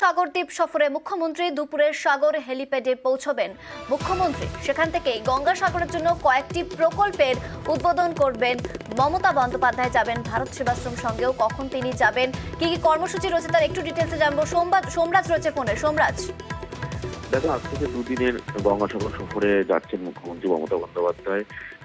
সাগরদ্বীপ সফরে মুখ্যমন্ত্রী দুপুরে সাগর হেলিপ্যাডে পৌঁছবেন মুখ্যমন্ত্রী। সেখান থেকেই গঙ্গাসাগরের জন্য কয়েকটি প্রকল্পের উদ্বোধন করবেন মমতা বন্দ্যোপাধ্যায়। যাবেন ভারত সেবাশ্রম সঙ্গেও। কখন তিনি যাবেন, কি কি কর্মসূচি রয়েছে তার একটু ডিটেলসে জানবো। সোমরাজ রয়েছে ফোনে। সোমরাজ, দেখো, আজ থেকে দুদিনের গঙ্গাসাগর সফরে যাচ্ছেন মুখ্যমন্ত্রী মমতা বন্দ্যোপাধ্যায়।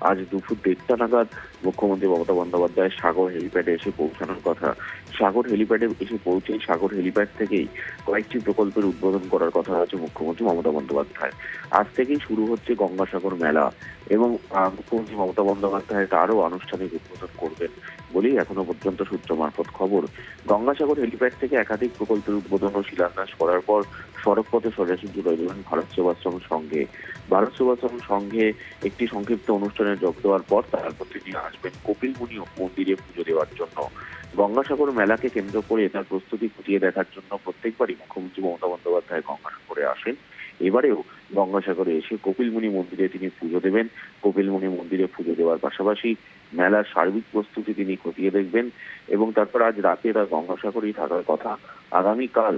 আজ দুপুর 1:30 নাগাদ মুখ্যমন্ত্রী মমতা বন্দ্যোপাধ্যায় সাগর হেলিপ্যাডে এসে পৌঁছানোর কথা। সাগর হেলিপ্যাডে এসে পৌঁছেই সাগর হেলিপ্যাড থেকেই কয়েকটি প্রকল্পের উদ্বোধন করার কথা আছে মুখ্যমন্ত্রী মমতা বন্দ্যোপাধ্যায়। আজ থেকেই শুরু হচ্ছে গঙ্গাসাগর মেলা এবং মুখ্যমন্ত্রী মমতা বন্দ্যোপাধ্যায় তারও আনুষ্ঠানিক উদ্বোধন করবেন বলেই এখনো পর্যন্ত সূত্র মারফত খবর। গঙ্গাসাগর হেলিপ্যাড থেকে একাধিক প্রকল্পের উদ্বোধন ও শিলান্যাস করার পর সড়কপথে সোজাসুজি রয়ে যাবেন ভারত সেবাশ্রম সংঘে। ভারত সেবাশ্রম সংঘে একটি সংক্ষিপ্ত অনুষ্ঠানে যোগ দেওয়ার পর তারপর তিনি আসবেন কপিলমুনি মন্দিরে পুজো দেওয়ার জন্য। গঙ্গাসাগর মেলাকে কেন্দ্র করে তার প্রস্তুতি খতিয়ে দেখার জন্য প্রত্যেকবারই মুখ্যমন্ত্রী মমতা বন্দ্যোপাধ্যায় গঙ্গাসাগরে আসেন। এবারেও গঙ্গাসাগরে এসে কপিলমুনি মন্দিরে তিনি পুজো দেবেন। কপিলমুনি মন্দিরে পুজো দেওয়ার পাশাপাশি মেলার সার্বিক প্রস্তুতি তিনি খতিয়ে দেখবেন এবং তারপর আজ রাতে তার গঙ্গাসাগরেই থাকার কথা। আগামীকাল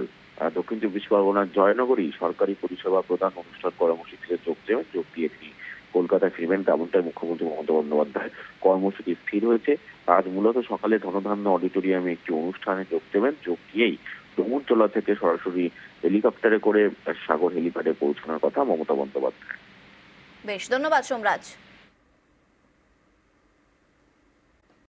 দক্ষিণ চব্বিশ পরগনার জয়নগরী সরকারি পরিষেবা প্রদান অনুষ্ঠান কর্মসূচিতে যোগ দিয়ে তিনি কলকাতায় ফিরবেন, তেমনটাই মুখ্যমন্ত্রী মমতা বন্দ্যোপাধ্যায় কর্মসূচি স্থির হয়েছে। আজ মূলত সকালে ধনধান্য অডিটোরিয়ামে একটি অনুষ্ঠানে যোগ দেবেন। যোগ দিয়েই ডুমুরজলা থেকে সরাসরি হেলিকপ্টারে করে সাগর হেলিপ্যাডে পৌঁছানোর কথা মমতা বন্দ্যোপাধ্যায়। বেশ, ধন্যবাদ সোমরাজ।